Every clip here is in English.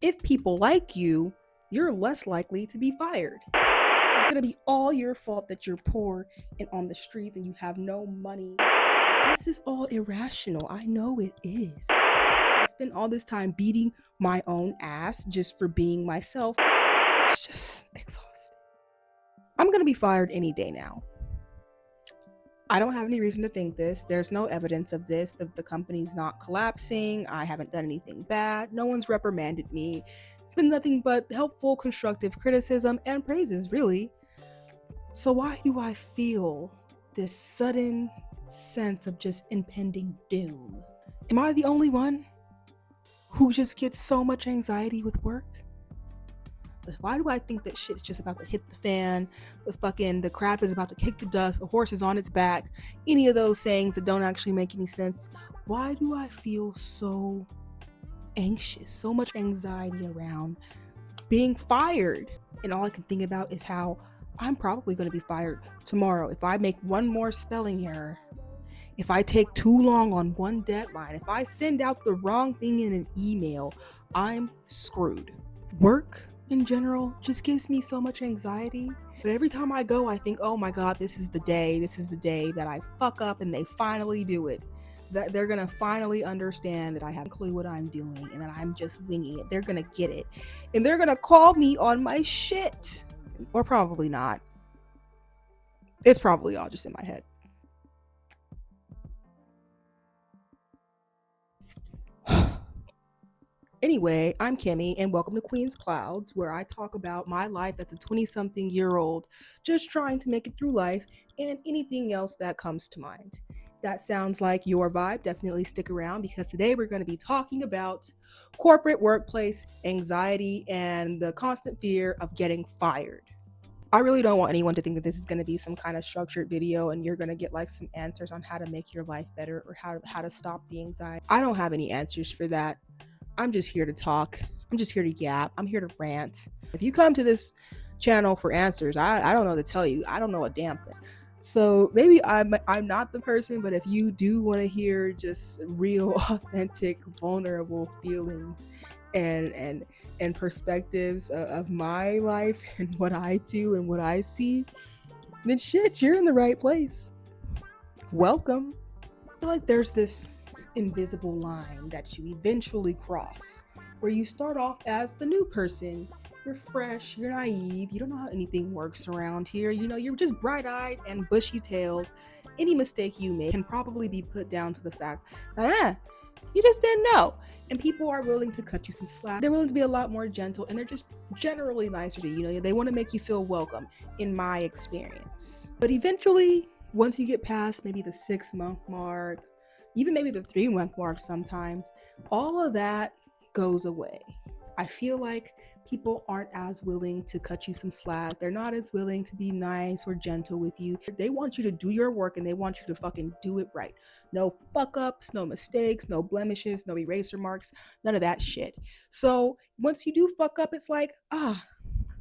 If people like you, you're less likely to be fired. It's gonna be all your fault that you're poor and on the streets and you have no money. This is all irrational. I know it is. I spent all this time beating my own ass just for being myself. It's just exhausting. I'm gonna be fired any day now. I don't have any reason to think this. There's no evidence of this. The company's not collapsing. I haven't done anything bad. No one's reprimanded me. It's been nothing but helpful, constructive criticism and praises, really. So, why do I feel this sudden sense of just impending doom? Am I the only one who just gets so much anxiety with work? Why do I think that shit's just about to hit the fan? The crap is about to kick the dust, the horse is on its back, any of those sayings that don't actually make any sense. Why do I feel so anxious, so much anxiety around being fired? And all I can think about is how I'm probably going to be fired tomorrow if I make one more spelling error, if I take too long on one deadline, if I send out the wrong thing in an email. I'm screwed. Work in general just gives me so much anxiety. But every time I go, I think, oh my God, this is the day that I fuck up and they finally do it. That they're gonna finally understand that I have a clue what I'm doing and that I'm just winging it. They're gonna get it. And they're gonna call me on my shit. Or probably not. It's probably all just in my head. Anyway, I'm Kimmy, and welcome to Queen's Clouds, where I talk about my life as a 20-something-year-old, just trying to make it through life, and anything else that comes to mind. That sounds like your vibe. Definitely stick around because today we're going to be talking about corporate workplace anxiety and the constant fear of getting fired. I really don't want anyone to think that this is going to be some kind of structured video and you're going to get like some answers on how to make your life better or how to stop the anxiety. I don't have any answers for that. I'm just here to talk. I'm just here to yap. I'm here to rant. If you come to this channel for answers, I don't know what to tell you. I don't know a damn thing. So maybe I'm not the person, but if you do want to hear just real, authentic, vulnerable feelings and perspectives of my life and what I do and what I see, then shit, you're in the right place. Welcome. I feel like there's this invisible line that you eventually cross where you start off as the new person. You're fresh, you're naive, you don't know how anything works around here. You know, you're just bright-eyed and bushy-tailed. Any mistake you make can probably be put down to the fact that you just didn't know. And people are willing to cut you some slack. They're willing to be a lot more gentle, and they're just generally nicer to you. You know, they want to make you feel welcome, in my experience. But eventually, once you get past maybe the 6-month mark, even maybe the 3-month mark sometimes, all of that goes away. I feel like people aren't as willing to cut you some slack. They're not as willing to be nice or gentle with you. They want you to do your work and they want you to fucking do it right. No fuck ups, no mistakes, no blemishes, no eraser marks, none of that shit. So once you do fuck up, it's like,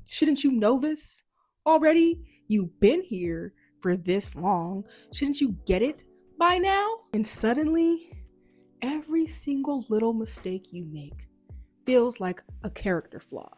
shouldn't you know this already? You've been here for this long. Shouldn't you get it by now? And suddenly, every single little mistake you make feels like a character flaw.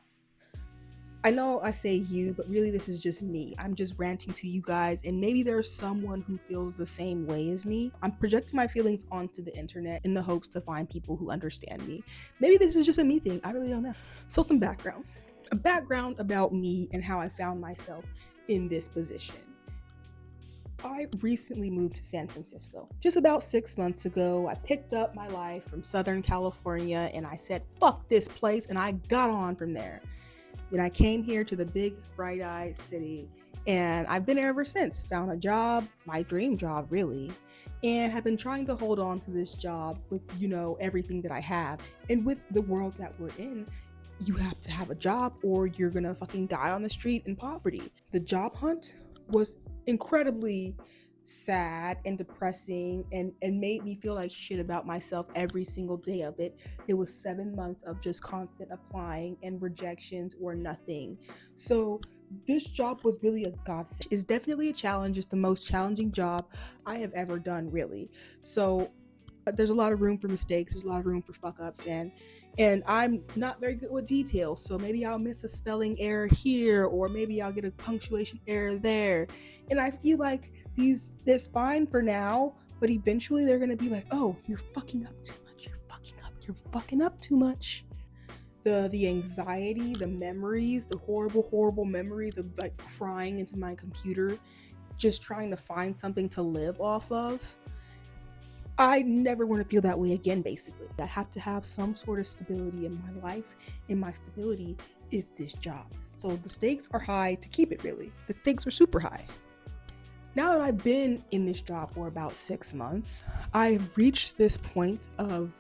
I know I say you, but really this is just me. I'm just ranting to you guys, and maybe there's someone who feels the same way as me. I'm projecting my feelings onto the internet in the hopes to find people who understand me. Maybe this is just a me thing. I really don't know. So some background. A background about me and how I found myself in this position. I recently moved to San Francisco. Just about 6 months ago, I picked up my life from Southern California and I said, fuck this place, and I got on from there. Then I came here to the big, bright-eyed city, and I've been here ever since. Found a job, my dream job, really, and have been trying to hold on to this job with, everything that I have. And with the world that we're in, you have to have a job or you're gonna fucking die on the street in poverty. The job hunt was incredibly sad and depressing and made me feel like shit about myself every single day of it. It was 7 months of just constant applying and rejections or nothing. So this job was really a godsend. It's definitely a challenge. It's the most challenging job I have ever done, really. So there's a lot of room for mistakes. There's a lot of room for fuck ups, and And I'm not very good with details, so maybe I'll miss a spelling error here, or maybe I'll get a punctuation error there. And I feel like this fine for now, but eventually they're gonna be like, oh, you're fucking up too much. You're fucking up too much. The anxiety, the memories, the horrible memories of like crying into my computer, just trying to find something to live off of. I never want to feel that way again, basically. I have to have some sort of stability in my life, and my stability is this job. So the stakes are high to keep it, really. The stakes are super high. Now that I've been in this job for about 6 months, I've reached this point of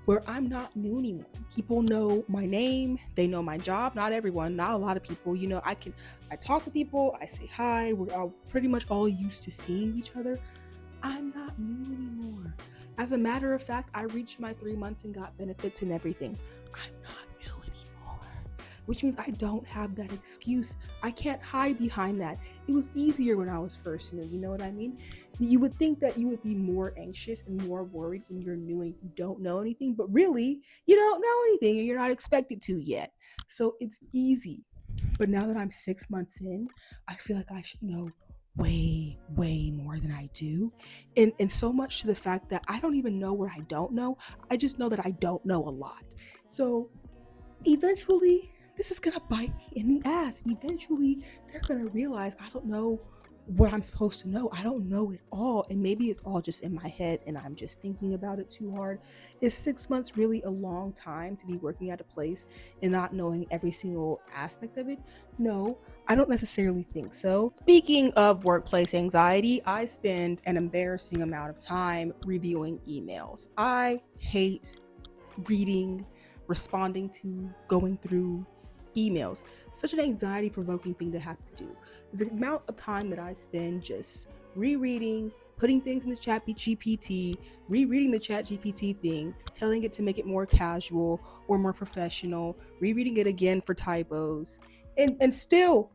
where I'm not new anymore. People know my name, they know my job. Not everyone, not a lot of people. I talk to people, I say hi, we're all pretty much all used to seeing each other. I'm not new anymore. As a matter of fact, I reached my 3 months and got benefits and everything. I'm not new anymore, which means I don't have that excuse. I can't hide behind that. It was easier when I was first new, you know what I mean? You would think that you would be more anxious and more worried when you're new and you don't know anything, but really, you don't know anything and you're not expected to yet. So it's easy. But now that I'm 6 months in, I feel like I should know way more than I do. And so much to the fact that I don't even know what I don't know. I just know that I don't know a lot. So eventually, this is gonna bite me in the ass. Eventually, they're gonna realize I don't know what I'm supposed to know. I don't know it all. And maybe it's all just in my head and I'm just thinking about it too hard. Is 6 months really a long time to be working at a place and not knowing every single aspect of it? No, I don't necessarily think so. Speaking of workplace anxiety, I spend an embarrassing amount of time reviewing emails. I hate reading, responding to, going through emails. Such an anxiety provoking thing to have to do. The amount of time that I spend just rereading, putting things in the chat GPT, rereading the chat GPT thing, telling it to make it more casual or more professional, rereading it again for typos, and still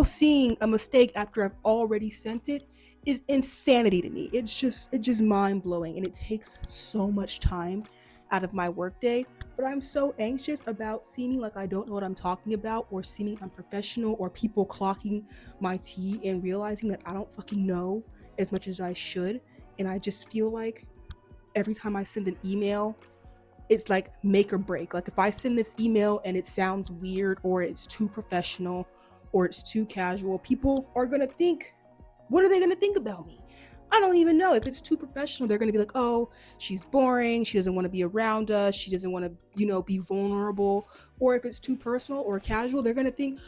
seeing a mistake after I've already sent it is insanity to me. It's just mind blowing, and it takes so much time out of my workday. But I'm so anxious about seeming like I don't know what I'm talking about, or seeming unprofessional, or people clocking my tea and realizing that I don't fucking know as much as I should. And I just feel like every time I send an email, it's like make or break. Like if I send this email and it sounds weird, or it's too professional, or it's too casual, people are gonna think, what are they gonna think about me? I don't even know. If it's too professional, they're going to be like, oh, she's boring. She doesn't want to be around us. She doesn't want to, be vulnerable. Or if it's too personal or casual, they're going to think,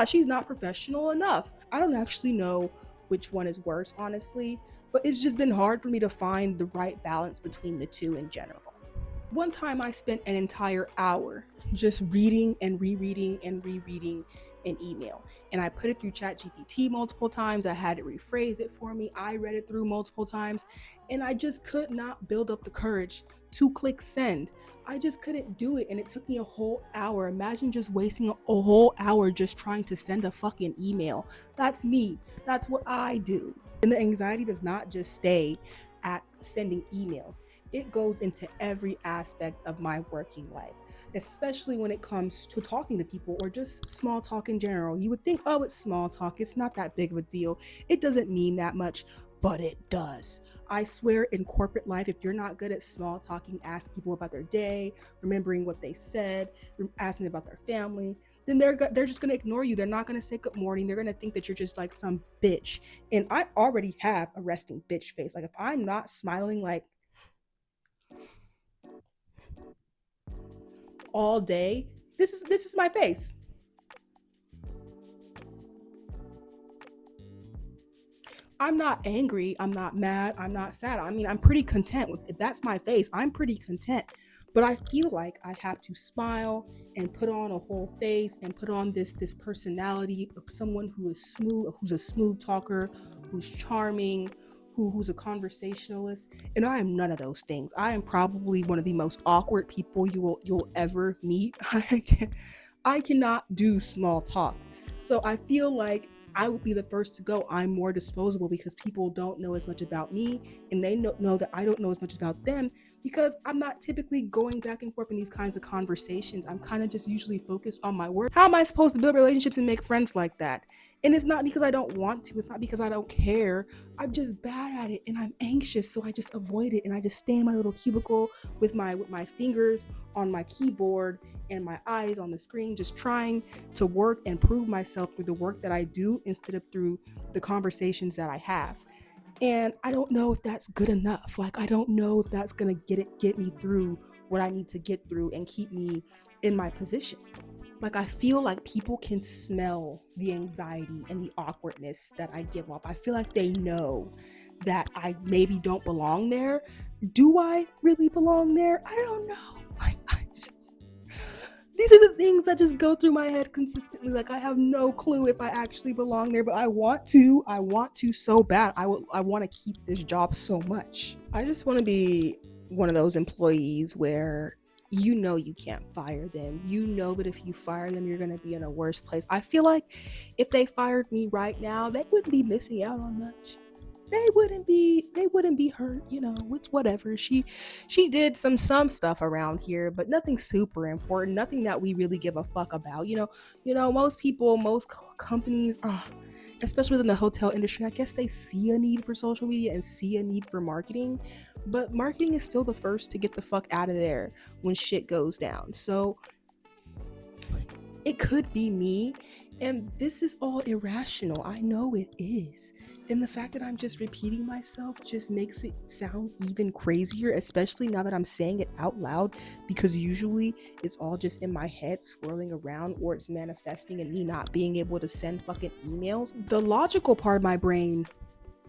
she's not professional enough. I don't actually know which one is worse, honestly, but it's just been hard for me to find the right balance between the two in general. One time I spent an entire hour just reading and rereading and rereading an email, and I put it through ChatGPT multiple times. I had it rephrase it for me. I read it through multiple times, and I just could not build up the courage to click send. I just couldn't do it, and it took me a whole hour. Imagine just wasting a whole hour just trying to send a fucking email. That's me. That's what I do. And the anxiety does not just stay at sending emails. It goes into every aspect of my working life, especially when it comes to talking to people or just small talk in general. You would think, oh, it's small talk. It's not that big of a deal. It doesn't mean that much, but it does. I swear, in corporate life, if you're not good at small talking, asking people about their day, remembering what they said, asking about their family, then they're just gonna ignore you. They're not gonna say good morning. They're gonna think that you're just like some bitch. And I already have a resting bitch face. Like if I'm not smiling like all day, this is my face. I'm not angry, I'm not mad, I'm not sad. I mean, I'm pretty content with if that's my face. I'm pretty content. But I feel like I have to smile and put on a whole face and put on this personality of someone who is smooth, who's a smooth talker, who's charming, who's a conversationalist. And I am none of those things. I am probably one of the most awkward people you'll ever meet. I cannot do small talk. So I feel like I would be the first to go. I'm more disposable because people don't know as much about me, and they know that I don't know as much about them. because I'm not typically going back and forth in these kinds of conversations. I'm kind of just usually focused on my work. How am I supposed to build relationships and make friends like that? And it's not because I don't want to, it's not because I don't care. I'm just bad at it and I'm anxious, so I just avoid it and I just stay in my little cubicle with my fingers on my keyboard and my eyes on the screen, just trying to work and prove myself through the work that I do instead of through the conversations that I have. And I don't know if that's good enough. Like, I don't know if that's gonna get me through what I need to get through and keep me in my position. Like, I feel like people can smell the anxiety and the awkwardness that I give off. I feel like they know that I maybe don't belong there. Do I really belong there? I don't know. Like, I just, these are the things that just go through my head consistently. Like, I have no clue if I actually belong there, but I want to. I want to so bad. I want to keep this job so much. I just want to be one of those employees where you know you can't fire them. You know that if you fire them, you're going to be in a worse place. I feel like if they fired me right now, they wouldn't be missing out on much. They wouldn't be hurt, it's whatever. She did some stuff around here, but nothing super important, nothing that we really give a fuck about. Most people, most companies, especially within the hotel industry, I guess they see a need for social media and see a need for marketing, but marketing is still the first to get the fuck out of there when shit goes down. So it could be me, and this is all irrational. I know it is. And the fact that I'm just repeating myself just makes it sound even crazier, especially now that I'm saying it out loud, because usually it's all just in my head swirling around, or it's manifesting in me not being able to send fucking emails. The logical part of my brain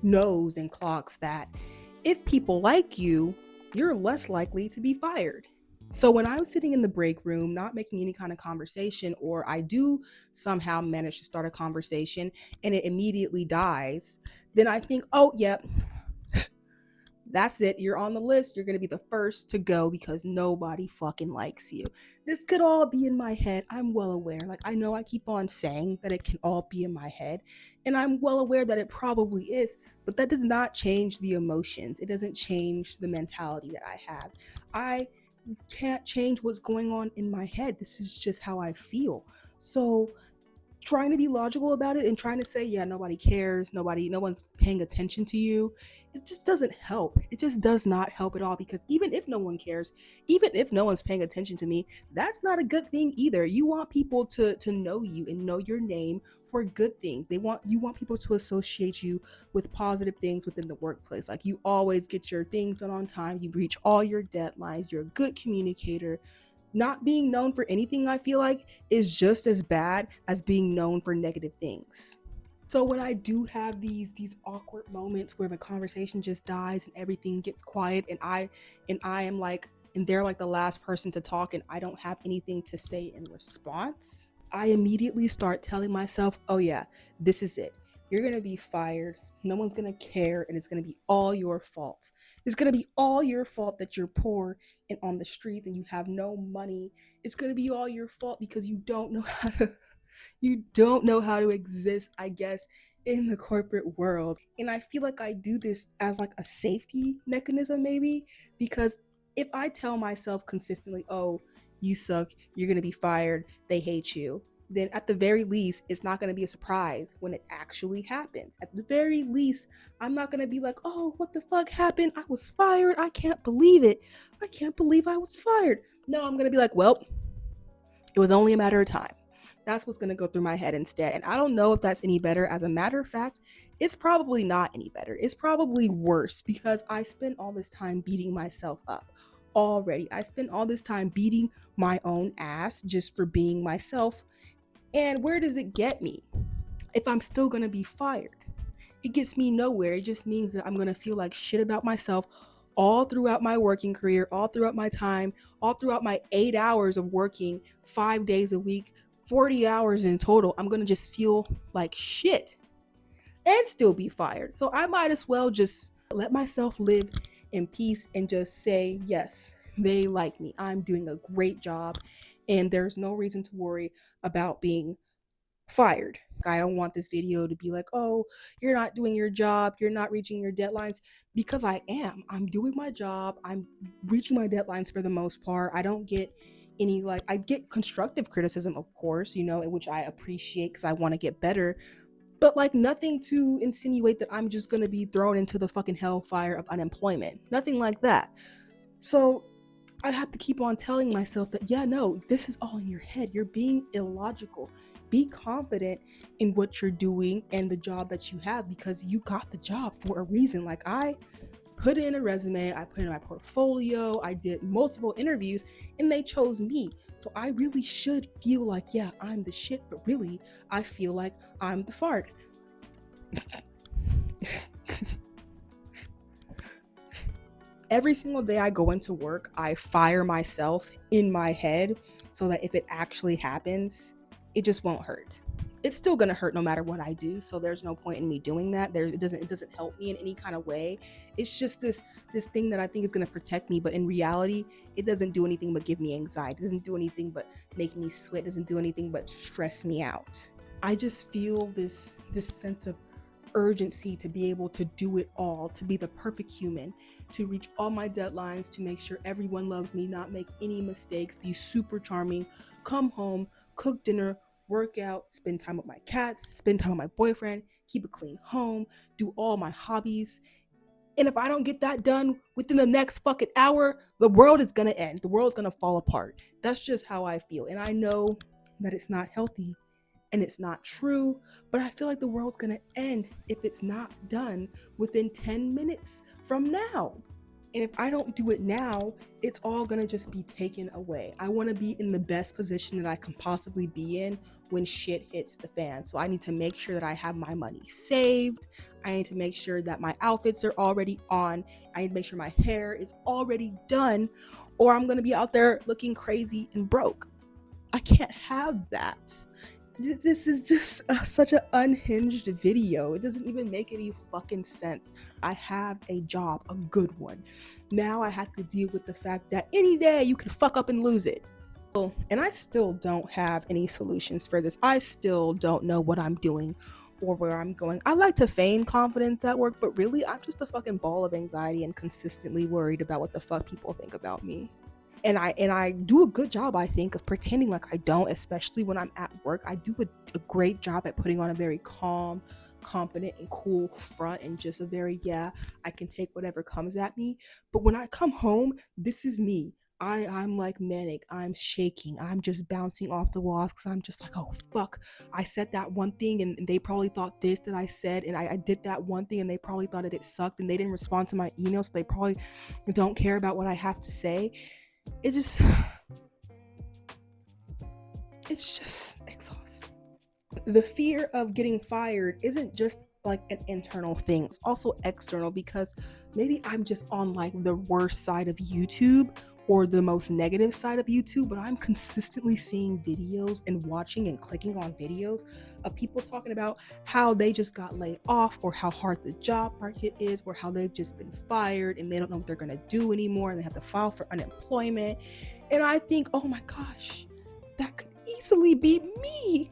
knows and clocks that if people like you, you're less likely to be fired. So when I'm sitting in the break room, not making any kind of conversation, or I do somehow manage to start a conversation and it immediately dies, then I think, oh, yep, that's it. You're on the list. You're going to be the first to go because nobody fucking likes you. This could all be in my head. I'm well aware. Like, I know I keep on saying that it can all be in my head, and I'm well aware that it probably is, but that does not change the emotions. It doesn't change the mentality that I have. I can't change what's going on in my head. This is just how I feel. So trying to be logical about it and trying to say, yeah, nobody cares, no one's paying attention to you, it just doesn't help. It just does not help at all, because even if no one cares, even if no one's paying attention to me, that's not a good thing either. You want people to know you and know your name for good things. You want people to associate you with positive things within the workplace. Like, you always get your things done on time, you reach all your deadlines, you're a good communicator. Not being known for anything, I feel like, is just as bad as being known for negative things. So when I do have these awkward moments where the conversation just dies and everything gets quiet, and I am like, and they're like the last person to talk and I don't have anything to say in response, I immediately start telling myself, oh yeah, this is it. You're going to be fired. No one's going to care, and it's going to be all your fault. It's going to be all your fault that you're poor and on the streets and you have no money. It's going to be all your fault because you don't know how to exist, I guess, in the corporate world. And I feel like I do this as like a safety mechanism, maybe, because if I tell myself consistently, oh, you suck, you're going to be fired, they hate you, then at the very least, it's not going to be a surprise when it actually happens. At the very least, I'm not going to be like, oh, what the fuck happened? I was fired. I can't believe it. I can't believe I was fired. No, I'm going to be like, well, it was only a matter of time. That's what's going to go through my head instead. And I don't know if that's any better. As a matter of fact, it's probably not any better. It's probably worse, because I spent all this time beating myself up already. I spent all this time beating my own ass just for being myself. And where does it get me if I'm still going to be fired? It gets me nowhere. It just means that I'm going to feel like shit about myself all throughout my working career, all throughout my time, all throughout my 8 hours of working 5 days a week, 40 hours in total. I'm going to just feel like shit and still be fired. So I might as well just let myself live in peace and just say, yes, they like me. I'm doing a great job, and there's no reason to worry about being fired. I don't want this video to be like, oh, you're not doing your job, you're not reaching your deadlines, because I am. I'm doing my job, I'm reaching my deadlines for the most part. I don't get any, like, I get constructive criticism, of course, you know, which I appreciate because I want to get better, but like nothing to insinuate that I'm just going to be thrown into the fucking hellfire of unemployment. Nothing like that. So I have to keep on telling myself that, yeah, no, this is all in your head. You're being illogical. Be confident in what you're doing and the job that you have, because you got the job for a reason. Like, I put in a resume, I put in my portfolio, I did multiple interviews, and they chose me. So I really should feel like, yeah, I'm the shit, but really, I feel like I'm the fart. Every single day I go into work, I fire myself in my head so that if it actually happens, it just won't hurt. It's still gonna hurt no matter what I do, so there's no point in me doing that. It doesn't help me in any kind of way. It's just this thing that I think is gonna protect me, but in reality, it doesn't do anything but give me anxiety. It doesn't do anything but make me sweat. It doesn't do anything but stress me out. I just feel this sense of urgency to be able to do it all, to be the perfect human, to reach all my deadlines, to make sure everyone loves me, not make any mistakes, be super charming, come home, cook dinner, work out, spend time with my cats, spend time with my boyfriend, keep a clean home, do all my hobbies. And if I don't get that done within the next fucking hour, the world is gonna end. The world's gonna fall apart. That's just how I feel. And I know that it's not healthy and it's not true, but I feel like the world's gonna end if it's not done within 10 minutes from now. And if I don't do it now, it's all gonna just be taken away. I wanna be in the best position that I can possibly be in when shit hits the fan. So I need to make sure that I have my money saved. I need to make sure that my outfits are already on. I need to make sure my hair is already done, or I'm gonna be out there looking crazy and broke. I can't have that. This is just such an unhinged video. It doesn't even make any fucking sense. I have a job, a good one. Now I have to deal with the fact that any day you can fuck up and lose it. And I still don't have any solutions for this. I still don't know what I'm doing or where I'm going. I like to feign confidence at work, but really I'm just a fucking ball of anxiety and consistently worried about what the fuck people think about me. And I do a good job, I think, of pretending like I don't, especially when I'm at work. I do a great job at putting on a very calm, confident, and cool front, and just a very, yeah, I can take whatever comes at me. But when I come home, this is me. I'm like manic. I'm shaking. I'm just bouncing off the walls because I'm just like, oh, fuck. I said that one thing and they probably thought this that I said. And I did that one thing and they probably thought that it sucked and they didn't respond to my email. So they probably don't care about what I have to say. It's just exhausting. The fear of getting fired isn't just like an internal thing, it's also external, because maybe I'm just on like the worst side of YouTube or the most negative side of YouTube, but I'm consistently seeing videos and watching and clicking on videos of people talking about how they just got laid off, or how hard the job market is, or how they've just been fired and they don't know what they're gonna do anymore and they have to file for unemployment. And I think, oh my gosh, that could easily be me.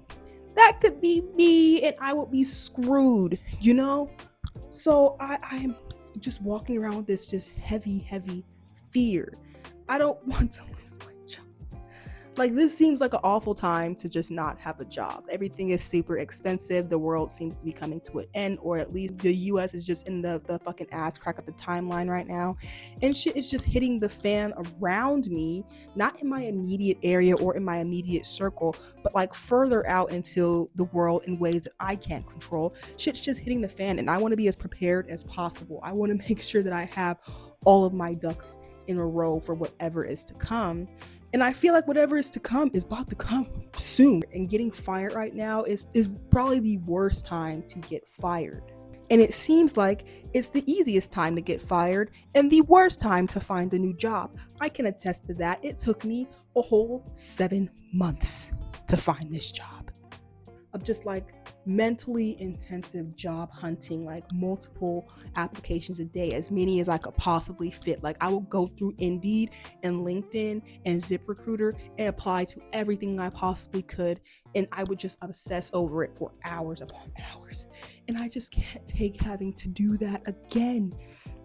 That could be me and I would be screwed, you know? So I'm just walking around with this just heavy fear. I don't want to lose my job. Like, this seems like an awful time to just not have a job. Everything is super expensive. The world seems to be coming to an end, or at least the US is just in the fucking ass crack of the timeline right now. And shit is just hitting the fan around me, not in my immediate area or in my immediate circle, but like further out into the world in ways that I can't control. Shit's just hitting the fan, and I want to be as prepared as possible. I want to make sure that I have all of my ducks in a row for whatever is to come. And I feel like whatever is to come is about to come soon. And getting fired right now is probably the worst time to get fired. And it seems like it's the easiest time to get fired and the worst time to find a new job. I can attest to that. It took me a whole 7 months to find this job. of just like mentally intensive job hunting, like multiple applications a day, as many as I could possibly fit. Like I would go through Indeed and LinkedIn and ZipRecruiter and apply to everything I possibly could. And I would just obsess over it for hours upon hours. And I just can't take having to do that again,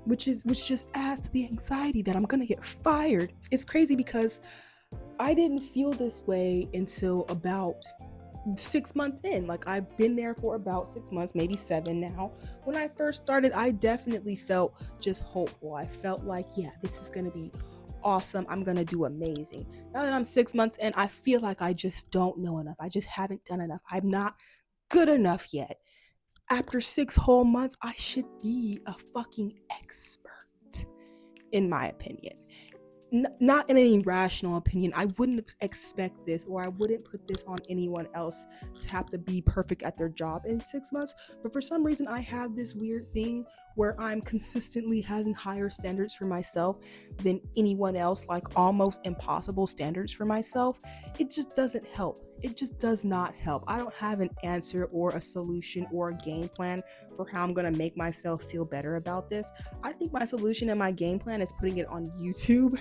which just adds to the anxiety that I'm gonna get fired. It's crazy because I didn't feel this way until about 6 months in. Like I've been there for about 6 months, maybe 7 now. When I first started, I definitely felt just hopeful. I felt like, yeah, this is gonna be awesome. I'm gonna do amazing. Now that I'm 6 months in, I feel like I just don't know enough. I just haven't done enough. I'm not good enough yet. After 6 whole months, I should be a fucking expert, in my opinion. Not in any rational opinion. I wouldn't expect this, or I wouldn't put this on anyone else to have to be perfect at their job in 6 months. But for some reason, I have this weird thing where I'm consistently having higher standards for myself than anyone else, like almost impossible standards for myself. It just doesn't help. It just does not help. I don't have an answer or a solution or a game plan for how I'm going to make myself feel better about this. I think my solution and my game plan is putting it on YouTube.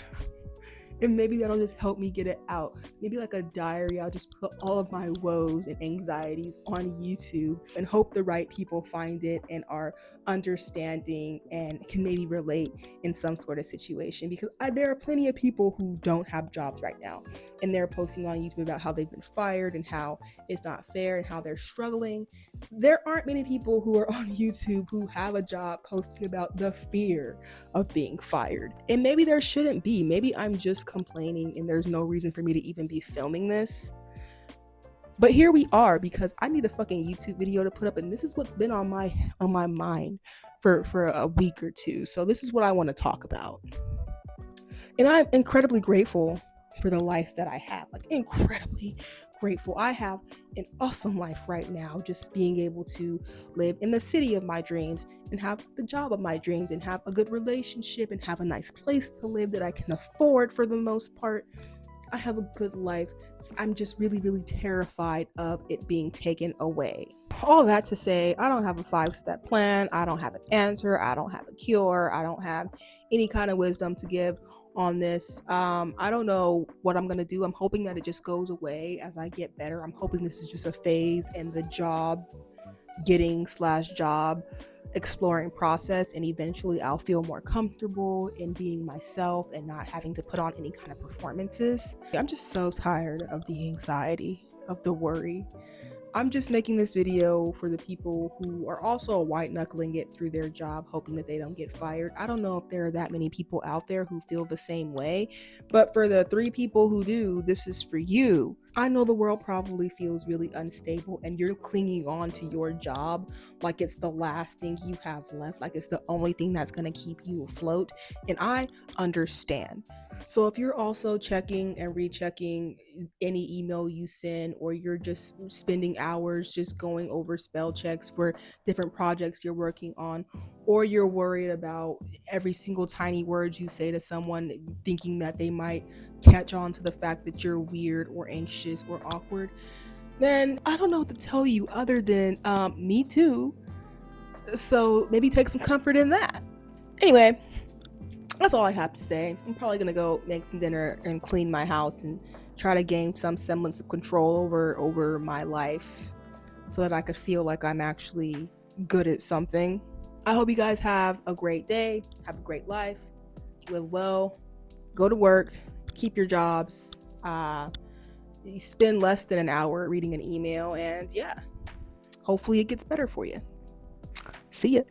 And maybe that'll just help me get it out. Maybe like a diary, I'll just put all of my woes and anxieties on YouTube and hope the right people find it and are understanding and can maybe relate in some sort of situation. Because there are plenty of people who don't have jobs right now, and they're posting on YouTube about how they've been fired and how it's not fair and how they're struggling. There aren't many people who are on YouTube who have a job posting about the fear of being fired. And maybe there shouldn't be. Maybe I'm just complaining and there's no reason for me to even be filming this. But here we are, because I need a fucking YouTube video to put up, and this is what's been on my mind for a week or two. So this is what I want to talk about. And I'm incredibly grateful for the life that I have. Like incredibly grateful. I have an awesome life right now, just being able to live in the city of my dreams and have the job of my dreams and have a good relationship and have a nice place to live that I can afford for the most part. I have a good life. So I'm just really, really terrified of it being taken away. All that to say, I don't have a 5-step plan. I don't have an answer. I don't have a cure. I don't have any kind of wisdom to give on this. I don't know what I'm gonna do. I'm hoping that it just goes away as I get better. I'm hoping this is just a phase in the job job exploring process, and eventually I'll feel more comfortable in being myself and not having to put on any kind of performances. I'm just so tired of the anxiety, of the worry. I'm just making this video for the people who are also white knuckling it through their job, hoping that they don't get fired. I don't know if there are that many people out there who feel the same way, but for the 3 people who do, this is for you. I know the world probably feels really unstable and you're clinging on to your job like it's the last thing you have left, like it's the only thing that's going to keep you afloat. And I understand. So if you're also checking and rechecking any email you send, or you're just spending hours just going over spell checks for different projects you're working on, or you're worried about every single tiny word you say to someone, thinking that they might catch on to the fact that you're weird or anxious or awkward, then I don't know what to tell you other than me too. So maybe take some comfort in that. Anyway, that's all I have to say. I'm probably gonna go make some dinner and clean my house and try to gain some semblance of control over my life so that I could feel like I'm actually good at something. I hope you guys have a great day, have a great life, live well, go to work, keep your jobs, you spend less than an hour reading an email, and yeah, hopefully it gets better for you. See ya.